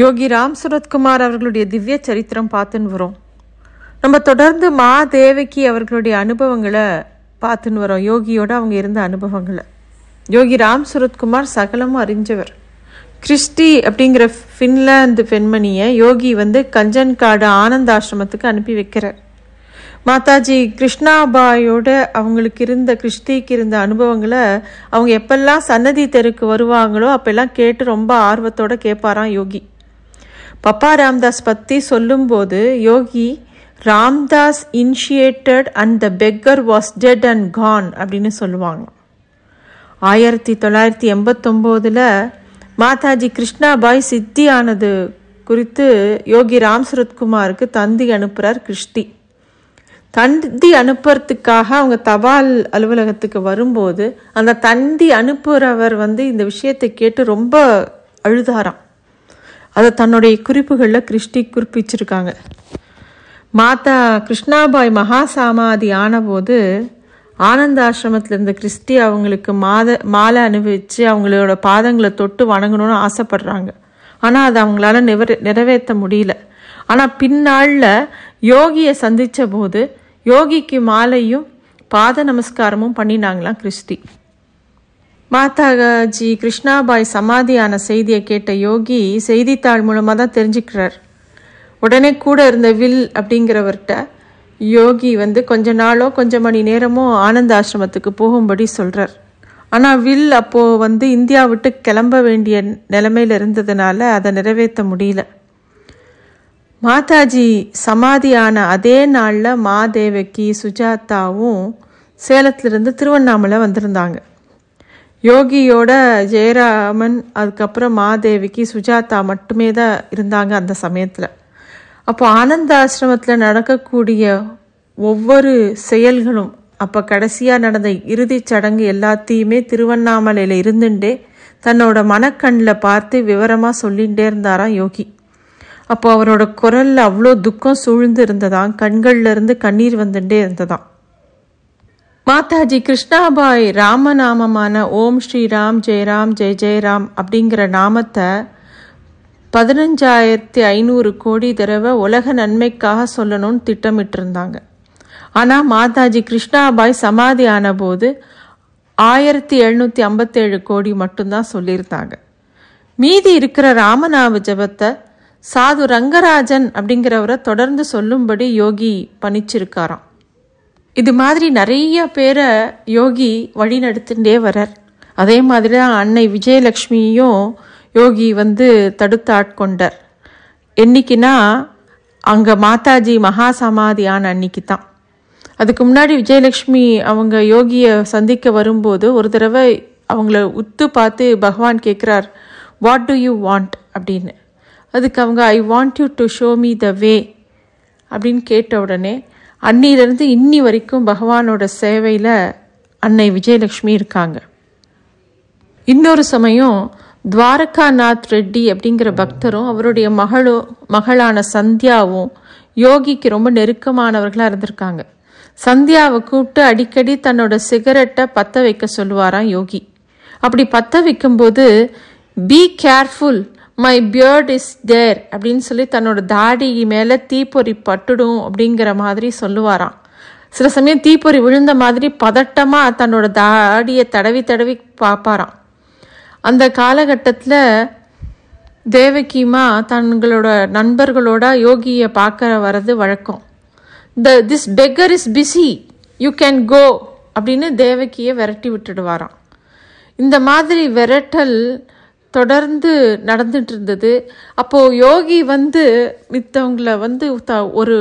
யோகி ராம் சுரத்குமார் அவர்களுடைய திவ்ய சரித்திரம் பார்த்துன்னு வரோம். நம்ம தொடர்ந்து மா தேவகி அவர்களுடைய அனுபவங்களை பார்த்துன்னு வரோம். யோகியோட அவங்க இருந்த அனுபவங்களை. யோகி ராம் சுரத்குமார் சகலமும் அறிஞ்சவர். கிறிஸ்டி அப்படிங்கிற ஃபின்லாந்து பெண்மணியை யோகி கஞ்சன்காடு ஆனந்த ஆசிரமத்துக்கு அனுப்பி வைக்கிறார். மாதாஜி கிருஷ்ணாபாயோட அவங்களுக்கு இருந்த கிறிஸ்டிக்கு இருந்த அனுபவங்களை அவங்க எப்பெல்லாம் சன்னதி தெருக்கு வருவாங்களோ அப்பெல்லாம் கேட்டு ரொம்ப ஆர்வத்தோட கேட்பாராம் யோகி. பப்பா ராம்தாஸ் பற்றி சொல்லும்போது Yogi Ramdas initiated and the beggar was dead and gone அப்படின்னு சொல்லுவாங்க. 1989 மாதாஜி கிருஷ்ணாபாய் சித்தி ஆனது குறித்து யோகி ராம் சுரத்குமாருக்கு தந்தி அனுப்புகிறார் கிறிஸ்டி. தந்தி அனுப்புறதுக்காக அவங்க தபால் அலுவலகத்துக்கு வரும்போது அந்த தந்தி அனுப்புகிறவர் இந்த விஷயத்தை கேட்டு ரொம்ப அழுதாராம். அதை தன்னுடைய குறிப்புகளில் கிறிஸ்டி குறிப்பிச்சிருக்காங்க. மாதா கிருஷ்ணாபாய் மகா சமாதி ஆனபோது ஆனந்த ஆசிரமத்தில் இருந்த கிறிஸ்டி அவங்களுக்கு மாலை அணிவிச்சு அவங்களோட பாதங்களை தொட்டு வணங்கணும்னு ஆசைப்படுறாங்க. ஆனால் அதை அவங்களால நிறைவேற்ற முடியல. ஆனால் பின்னாளில் யோகியை சந்தித்த போது யோகிக்கு மாலையும் பாத நமஸ்காரமும் பண்ணினாங்களாம் கிறிஸ்டி. மாதாஜி கிருஷ்ணாபாய் சமாதியான செய்தியை கேட்ட யோகி செய்தித்தாள் மூலமாக தான் தெரிஞ்சுக்கிறார். உடனே கூட இருந்த வில் அப்படிங்கிறவர்கிட்ட யோகி கொஞ்ச நாளோ கொஞ்சம் மணி நேரமோ ஆனந்த ஆசிரமத்துக்கு போகும்படி சொல்கிறார். ஆனால் வில் அப்போது இந்தியா விட்டு கிளம்ப வேண்டிய நிலைமையில் இருந்ததுனால அதை நிறைவேற்ற முடியல. மாதாஜி சமாதியான அதே நாளில் மாதேவகி சுஜாதாவும் சேலத்திலிருந்து திருவண்ணாமலை வந்திருந்தாங்க. யோகியோட ஜெயராமன் அதுக்கப்புறம் மாதேவிக்கு சுஜாதா மட்டுமே தான் இருந்தாங்க அந்த சமயத்தில். அப்போ ஆனந்த ஆசிரமத்தில் நடக்கக்கூடிய ஒவ்வொரு செயல்களும் அப்போ கடைசியாக நடந்த இறுதிச் சடங்கு எல்லாத்தையுமே திருவண்ணாமலையில் இருந்துட்டே தன்னோட மனக்கண்ணில் பார்த்து விவரமாக சொல்லிகிட்டே இருந்தாராம் யோகி. அப்போ அவரோட குரலில் அவ்வளோ துக்கம் சூழ்ந்து இருந்ததாம். கண்கள்ல இருந்து கண்ணீர் வந்துட்டே இருந்ததாம். மாதாஜி கிருஷ்ணாபாய் ராமநாமமான ஓம் ஸ்ரீராம் ஜெயராம் ஜெய ஜெயராம் அப்படிங்கிற நாமத்தை 15,500 கோடி தடவை உலக நன்மைக்காக சொல்லணும்னு திட்டமிட்டு இருந்தாங்க. ஆனால் மாதாஜி கிருஷ்ணாபாய் சமாதி ஆன போது 1757 கோடி மட்டும்தான் சொல்லியிருந்தாங்க. மீதி இருக்கிற ராமநாம ஜபத்தை சாது ரங்கராஜன் அப்படிங்கிறவரை தொடர்ந்து சொல்லும்படி யோகி பணிச்சிருக்காராம். இது மாதிரி நிறைய பேரை யோகி வழி நடத்திகிட்டே வரார். அதே மாதிரி தான் அன்னை விஜயலக்ஷ்மியும் யோகி தடுத்து ஆட்கொண்டார். என்னைக்குன்னா அங்கே மாதாஜி மகா சமாதி ஆன அன்னைக்கு தான். அதுக்கு முன்னாடி விஜயலக்ஷ்மி அவங்க யோகியை சந்திக்க வரும்போது ஒரு தடவை அவங்கள உத்து பார்த்து பகவான் கேட்குறார், வாட் டு யூ வாண்ட் அப்படின்னு. அதுக்கு அவங்க I want you to show me the way அப்படின்னு கேட்ட உடனே அன்னிலிருந்து இன்னி வரைக்கும் பகவானோட சேவையில் அன்னை விஜயலக்ஷ்மி இருக்காங்க. இன்னொரு சமயம் துவாரகாநாத் ரெட்டி அப்படிங்கிற பக்தரும் அவருடைய மகளான சந்தியாவும் யோகிக்கு ரொம்ப நெருக்கமானவர்களாக இருந்திருக்காங்க. சந்தியாவை கூப்பிட்டு அடிக்கடி தன்னோட சிகரெட்டை பற்ற வைக்க சொல்லுவாராம் யோகி. அப்படி பற்ற வைக்கும்போது be careful my beard is there அப்படின்னு சொல்லி தன்னோட தாடி மேலே தீப்பொறி பட்டுடும் அப்படிங்கிற மாதிரி சொல்லுவாராம். சில சமயம் தீப்பொறி விழுந்த மாதிரி பதட்டமாக தன்னோட தாடியை தடவி தடவி பார்ப்பாராம். அந்த காலகட்டத்தில் தேவகிமா தங்களோட நண்பர்களோட யோகியை பார்க்க வர்றது வழக்கம். This beggar is busy you can go அப்படின்னு தேவகியை விரட்டி விட்டுடுவாராம். இந்த மாதிரி விரட்டல் தொடர்ந்து நடந்துட்டு இருந்தது. அப்போது யோகி மித்தவங்களை ஒரு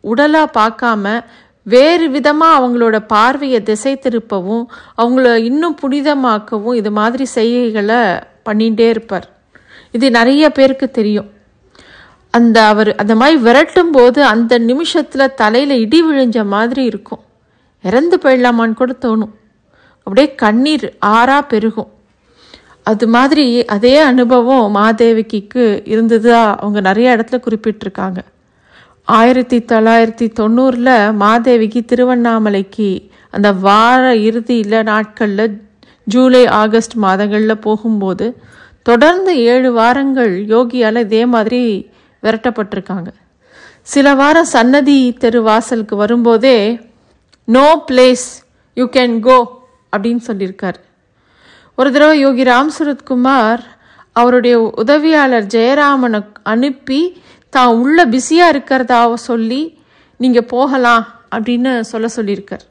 உடலாக பார்க்காம வேறு விதமாக அவங்களோட பார்வையை திசை திருப்பவும் அவங்கள இன்னும் புனிதமாக்கவும் இது மாதிரி செய்கைகளை பண்ணிகிட்டே இருப்பார். இது நிறைய பேருக்கு தெரியும். அவர் அந்த மாதிரி விரட்டும் போது அந்த நிமிஷத்தில் தலையில் இடி விழுஞ்ச மாதிரி இருக்கும். இறந்து போயிடலாமான்னு கூட தோணும். அப்படியே கண்ணீர் ஆறா பெருகும். அது மாதிரி அதே அனுபவம் மாதேவிக்கு இருந்ததா அவங்க நிறைய இடத்துல குறிப்பிட்டிருக்காங்க. 1990 மாதேவிக்கு திருவண்ணாமலைக்கு அந்த வார இறுதியில் நாட்களில் ஜூலை ஆகஸ்ட் மாதங்களில் போகும்போது தொடர்ந்து 7 வாரங்கள் யோகியால் இதே மாதிரி விரட்டப்பட்டிருக்காங்க. சில வாரம் சன்னதி தெரு வாசலுக்கு வரும்போதே no place you can go அப்படின்னு சொல்லியிருக்கார். ஒரு தடவை யோகி ராம் சரத்குமார் அவருடைய உதவியாளர் ஜெயராமனை அனுப்பி தான் உள்ள பிஸியாக இருக்கிறதாவ சொல்லி நீங்கள் போகலாம் அப்படின்னு சொல்லியிருக்கார்.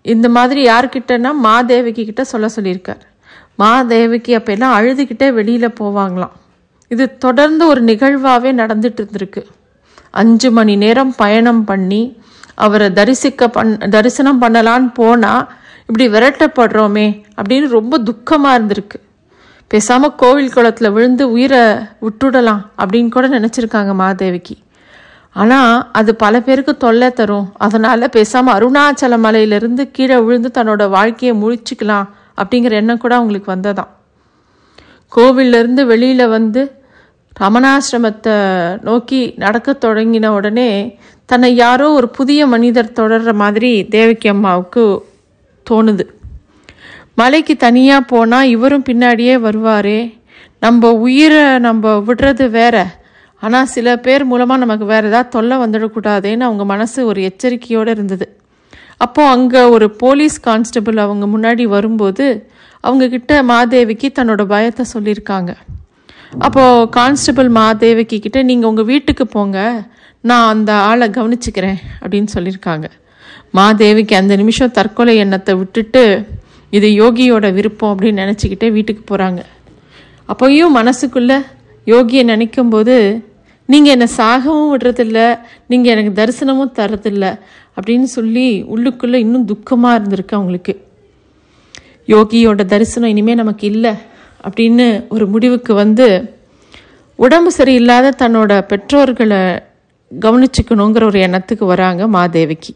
இந்த மாதிரி யார்கிட்டனா மாதேவிக்கு கிட்ட சொல்லியிருக்கார். மாதேவிக்கு அப்போ எல்லாம் அழுதுகிட்டே வெளியில் போவாங்களாம். இது தொடர்ந்து ஒரு நிகழ்வாகவே நடந்துட்டு இருந்திருக்கு. 5 மணி நேரம் பயணம் பண்ணி அவரை தரிசனம் பண்ணலான்னு போனால் இப்படி விரட்டப்படுறோமே அப்படின்னு ரொம்ப துக்கமாக இருந்திருக்கு. பேசாமல் கோவில் குளத்தில் விழுந்து உயிரை விட்டுடலாம் அப்படின்னு கூட நினச்சிருக்காங்க மாதேவிக்கு. ஆனால் அது பல பேருக்கு தொல்லை தரும். அதனால் பேசாமல் அருணாச்சல மலையிலேருந்து கீழே விழுந்து தன்னோட வாழ்க்கையை முடிச்சுக்கலாம் அப்படிங்கிற எண்ணம் கூட அவங்களுக்கு வந்ததான். கோவிலிருந்து வெளியில் வந்து ரமணாசிரமத்தை நோக்கி நடக்க தொடங்கின உடனே தன்னை யாரோ ஒரு புதிய மனிதர் தொடர்ற மாதிரி தேவகி அம்மாவுக்கு தோணுது. மலைக்கு தனியாக போனால் இவரும் பின்னாடியே வருவாரே, நம்ம உயிரை நம்ம விடுறது வேற, ஆனால் சில பேர் மூலமாக நமக்கு வேறு ஏதாவது தொல்லை வந்துடக்கூடாதுன்னு அவங்க மனசு ஒரு எச்சரிக்கையோடு இருந்தது. அப்போது அங்கே ஒரு போலீஸ் கான்ஸ்டபிள் அவங்க முன்னாடி வரும்போது அவங்கக்கிட்ட மாதேவிக்கு தன்னோட பயத்தை சொல்லியிருக்காங்க. அப்போது கான்ஸ்டபிள் மாதேவிக்கு கிட்ட நீங்கள் உங்கள் வீட்டுக்கு போங்க, நான் அந்த ஆளை கவனிச்சுக்கிறேன் அப்படின்னு சொல்லியிருக்காங்க. மாதேவிக்கு அந்த நிமிஷம் தற்கொலை எண்ணத்தை விட்டுட்டு இது யோகியோட விருப்பம் அப்படின்னு நினச்சிக்கிட்டே வீட்டுக்கு போகிறாங்க. அப்போயும் மனசுக்குள்ளே யோகியை நினைக்கும்போது நீங்கள் என்னை சாகவும் விடுறதில்ல, நீங்கள் எனக்கு தரிசனமும் தரதில்லை அப்படின்னு சொல்லி உள்ளுக்குள்ளே இன்னும் துக்கமாக இருந்திருக்கு அவங்களுக்கு. யோகியோட தரிசனம் இனிமேல் நமக்கு இல்லை அப்படின்னு ஒரு முடிவுக்கு வந்து உடம்பு சரியில்லாத தன்னோட பெற்றோர்களை கவனிச்சுக்கணுங்கிற ஒரு எண்ணத்துக்கு வராங்க மாதேவிக்கு.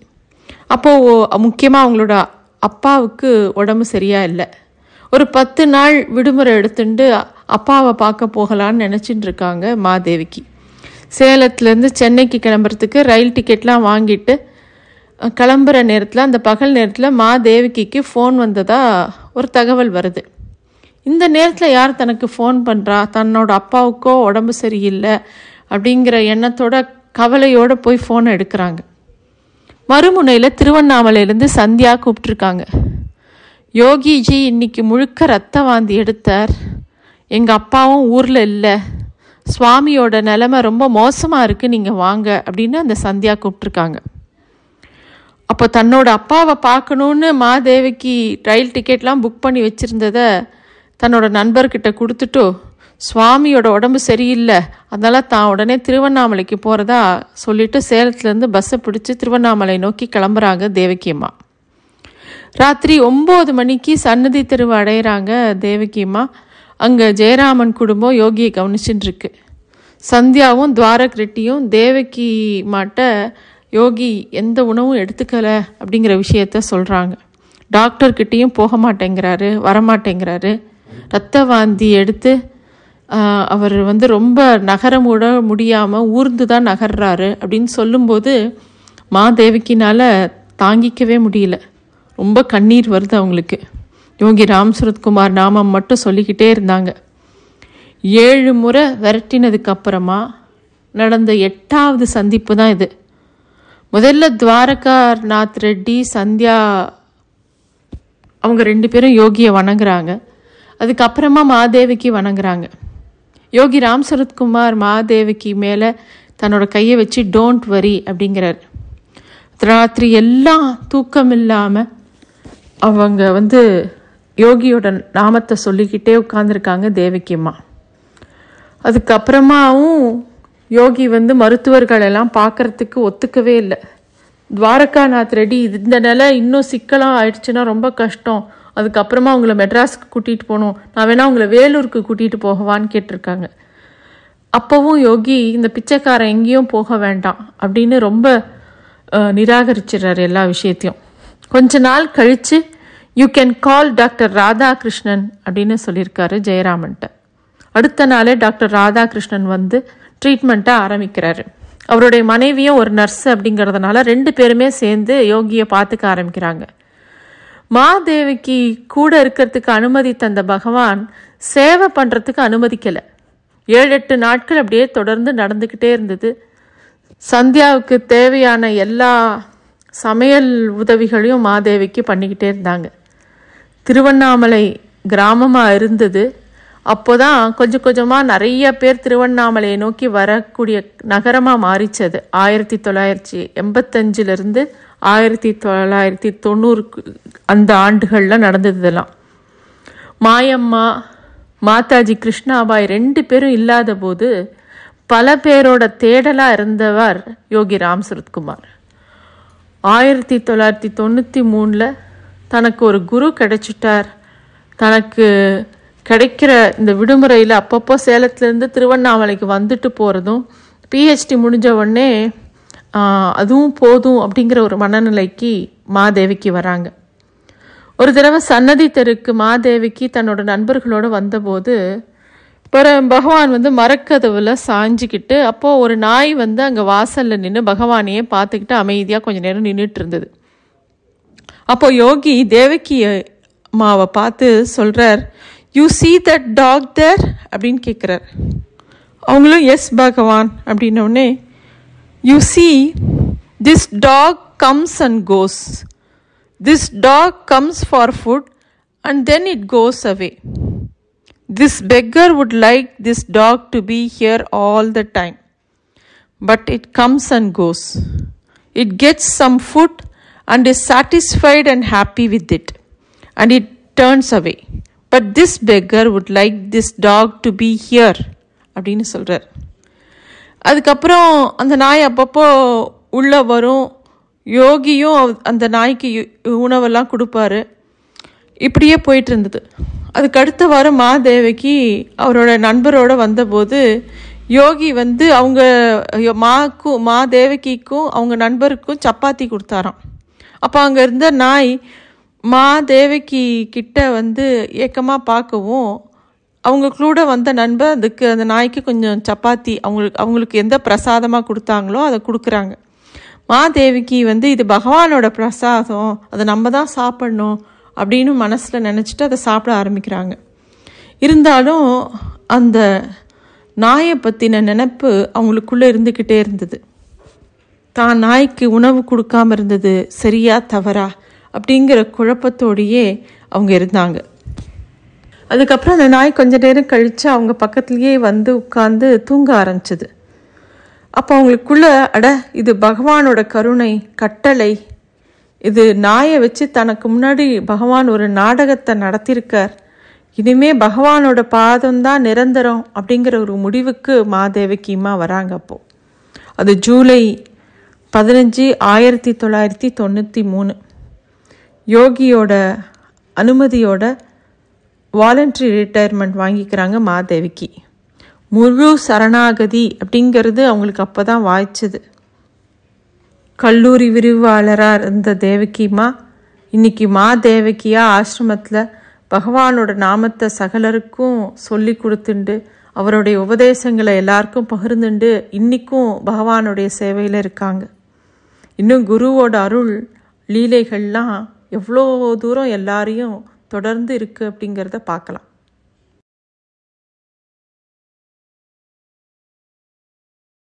அப்போது முக்கியமாக அவங்களோட அப்பாவுக்கு உடம்பு சரியா இல்லை. ஒரு 10 நாள் விடுமுறை எடுத்துட்டு அப்பாவை பார்க்க போகலான்னு நினச்சிட்டு இருக்காங்க மாதேவிக்கு. சேலத்துலேருந்து சென்னைக்கு கிளம்புறதுக்கு ரயில் டிக்கெட்லாம் வாங்கிட்டு கிளம்புற நேரத்தில் அந்த பகல் நேரத்தில் மாதேவிக்கு ஃபோன் வந்ததாக ஒரு தகவல் வருது. இந்த நேரத்தில் யார் தனக்கு ஃபோன் பண்ணுறா, தன்னோட அப்பாவுக்கோ உடம்பு சரியில்லை அப்படிங்கிற எண்ணத்தோட கவலையோடு போய் ஃபோனை எடுக்கிறாங்க. மறுமுனையில் திருவண்ணாமலையிலேருந்து சந்தியா கூப்பிட்ருக்காங்க. யோகிஜி இன்னைக்கு முழுக்க ரத்த வாந்தி எடுத்தார், எங்கள் அப்பாவும் ஊரில் இல்லை, சுவாமியோட நிலைமை ரொம்ப மோசமாக இருக்குது, நீங்கள் வாங்க அப்படின்னு அந்த சந்தியா கூப்பிட்ருக்காங்க. அப்போ தன்னோட அப்பாவை பார்க்கணுன்னு மாதேவிக்கு ரயில் டிக்கெட்லாம் புக் பண்ணி வச்சுருந்ததை தன்னோட நண்பர்கிட்ட கொடுத்துட்டு சுவாமியோட உடம்பு சரியில்லை, அதனால் தான் உடனே திருவண்ணாமலைக்கு போகிறதா சொல்லிட்டு சேலத்துலேருந்து பஸ்ஸை பிடிச்சி திருவண்ணாமலை நோக்கி கிளம்புறாங்க தேவகி அம்மா. ராத்திரி 9 மணிக்கு சன்னதி தெருவு அடையிறாங்க தேவகி அம்மா. அங்கே ஜெயராமன் குடும்பம் யோகியை கவனிச்சுட்டு இருக்கு. சந்தியாவும் துவாரக் ரெட்டியும் தேவகி மாட்ட யோகி எந்த உணவும் எடுத்துக்கலை அப்படிங்கிற விஷயத்த சொல்கிறாங்க. டாக்டர்கிட்டையும் போக மாட்டேங்கிறாரு, வரமாட்டேங்கிறாரு, ரத்த வாந்தி எடுத்து அவர் ரொம்ப நகரமூட முடியாமல் ஊர்ந்து தான் நகர்றாரு அப்படின்னு சொல்லும்போது மாதேவிக்கினால் தாங்கிக்கவே முடியல. ரொம்ப கண்ணீர் வருது அவங்களுக்கு. யோகி ராம் சரத்குமார் நாமம் மட்டும் சொல்லிக்கிட்டே இருந்தாங்க. 7 முறை விரட்டினதுக்கு அப்புறமா நடந்த 8வது சந்திப்பு தான் இது. முதல்ல துவாரகாநாத் ரெட்டி சந்தியா அவங்க 2 பேரும் யோகியை வணங்குறாங்க. அதுக்கப்புறமா மாதேவிக்கு வணங்குறாங்க. யோகி ராம் சரத்குமார் மாதேவிக்கு மேலே தன்னோட கையை வச்சு டோன்ட் வரி அப்படிங்கிறார். ராத்திரி எல்லாம் தூக்கம் இல்லாமல் அவங்க யோகியோட நாமத்தை சொல்லிக்கிட்டே உட்காந்துருக்காங்க தேவகி அம்மா. அதுக்கப்புறமாவும் யோகி மருத்துவர்கள் எல்லாம் பார்க்கறதுக்கு ஒத்துக்கவே இல்லை. துவாரகாநாத் ரெட்டி இந்த நிலை இன்னும் சிக்கலாக ஆயிடுச்சுன்னா ரொம்ப கஷ்டம், அதுக்கப்புறமா அவங்கள மெட்ராஸ்க்கு கூட்டிகிட்டு போகணும், நான் வேணா அவங்கள வேலூருக்கு கூட்டிகிட்டு போகவான்னு கேட்டிருக்காங்க. அப்போவும் யோகி இந்த பிச்சைக்காரன் எங்கேயும் போக வேண்டாம் அப்படின்னு ரொம்ப நிராகரிச்சிடுறாரு எல்லா விஷயத்தையும். கொஞ்ச நாள் கழித்து you can call doctor Radhakrishnan அப்படின்னு சொல்லியிருக்காரு ஜெயராமன்ட்ட. அடுத்த நாளே டாக்டர் ராதாகிருஷ்ணன் ட்ரீட்மெண்ட்டை ஆரம்பிக்கிறாரு. அவருடைய மனைவியும் ஒரு நர்ஸ் அப்படிங்கிறதுனால 2 பேருமே சேர்ந்து யோகியை பார்த்துக்க ஆரம்பிக்கிறாங்க. மாதேவிக்கு கூட இருக்கிறதுக்கு அனுமதி தந்த பகவான் சேவை பண்ணுறதுக்கு அனுமதிக்கலை. 7-8 நாட்கள் அப்படியே தொடர்ந்து நடந்துக்கிட்டே இருந்தது. சந்தியாவுக்கு தேவையான எல்லா சமையல் உதவிகளையும் மாதேவிக்கு பண்ணிக்கிட்டே இருந்தாங்க. திருவண்ணாமலை கிராமமாக இருந்தது. அப்போதான் கொஞ்சம் கொஞ்சமாக நிறைய பேர் திருவண்ணாமலையை நோக்கி வரக்கூடிய நகரமாக மாறிச்சது. 1985 1990 அந்த ஆண்டுகளில் நடந்தது இதெல்லாம். மாயம்மா, மாதாஜி கிருஷ்ணாபாய் 2 பேரும் இல்லாத போது பல பேரோட தேடலாக இருந்தவர் யோகி ராம் சரத்குமார். 1993 தனக்கு ஒரு குரு கிடைச்சிட்டார். தனக்கு கிடைக்கிற இந்த விடுமுறையில் அப்பப்போ சேலத்துலேருந்து திருவண்ணாமலைக்கு வந்துட்டு போகிறதும், PhD முடிஞ்ச உடனே அதுவும் போதும் அப்படிங்கிற ஒரு மனநிலைக்கு மாதேவிக்கு வராங்க. ஒரு தடவை சன்னதி தெருக்கு மாதேவிக்கு தன்னோட நண்பர்களோடு வந்தபோது பகவான் மரக்கதவுல சாஞ்சிக்கிட்டு, அப்போது ஒரு நாய் அங்கே வாசலில் நின்று பகவானையே பார்த்துக்கிட்டு அமைதியாக கொஞ்சம் நேரம் நின்றுட்டு இருந்தது. அப்போ யோகி தேவகி அம்மாவை பார்த்து சொல்கிறார், you see that dog there அப்படின்னு கேட்குறார். அவங்களும் எஸ் பகவான் அப்படின்னோடனே, you see this dog comes and goes. This dog comes for food and then it goes away. This beggar would like this dog to be here all the time, but it comes and goes. It gets some food and is satisfied and happy with it, and it turns away. But this beggar would like this dog to be here அப்படின்னு சொல்கிறார். அதுக்கப்புறம் அந்த நாய் அப்பப்போ உள்ளே வரும். யோகியும் அந்த நாய்க்கு உணவெல்லாம் கொடுப்பாரு. இப்படியே போயிட்டு இருந்தது. அதுக்கு அடுத்த வாரம் மாதேவிக்கு அவரோட நண்பரோடு வந்தபோது யோகி அவங்க மாதேவகிக்கும் அவங்க நண்பருக்கும் சப்பாத்தி கொடுத்தாராம். அப்போ அங்கே இருந்த நாய் மாதேவகி கிட்ட ஏக்கமாக பார்க்கவும், அவங்க கூட வந்த நண்பர் அந்த நாய்க்கு கொஞ்சம் சப்பாத்தி அவங்களுக்கு எந்த பிரசாதமாக கொடுத்தாங்களோ அதை கொடுக்குறாங்க. மாதேவிக்கு இது பகவானோட பிரசாதம், அதை நம்ம தான் சாப்பிட்ணும் அப்படின்னு மனசில் நினச்சிட்டு அதை சாப்பிட ஆரம்பிக்கிறாங்க. இருந்தாலும் அந்த நாயை பற்றின நினைப்பு அவங்களுக்குள்ளே இருந்துக்கிட்டே இருந்தது. தான் நாய்க்கு உணவு கொடுக்காம இருந்தது சரியா தவறா அப்படிங்கிற குழப்பத்தோடையே அவங்க இருந்தாங்க. அதுக்கப்புறம் அந்த நாய் கொஞ்ச நேரம் கழித்து அவங்க பக்கத்துலேயே உட்கார்ந்து தூங்க ஆரம்பிச்சது. அப்போ அவங்களுக்குள்ள இது பகவானோட கருணை கட்டளை, இது நாயை வச்சு தனக்கு முன்னாடி பகவான் ஒரு நாடகத்தை நடத்தியிருக்கார், இனிமே பகவானோட பாதம்தான் நிரந்தரம் அப்படிங்கிற ஒரு முடிவுக்கு மாதேவகிமா வராங்க. அப்போது அது ஜூலை 15 1993. யோகியோட அனுமதியோட வாலண்டரி ரிட்டையர்மெண்ட் வாங்கிக்கிறாங்க மாதேவிக்கு. முழு சரணாகதி அப்படிங்கிறது அவங்களுக்கு அப்போ தான் வாய்ச்சது. கல்லூரி விரிவாளராக இருந்த தேவகிமா இன்னைக்கு மாதேவகியாக ஆசிரமத்தில் பகவானோட நாமத்தை சகலருக்கும் சொல்லி கொடுத்துண்டு அவருடைய உபதேசங்களை எல்லாருக்கும் பகிர்ந்துண்டு இன்றைக்கும் பகவானுடைய சேவையில் இருக்காங்க. இன்னும் குருவோட அருள் லீலைகள்லாம் எவ்வளோ தூரம் எல்லாரையும் தொடர்ந்து இருக்குது அப்படிங்கிறத பார்க்கலாம்.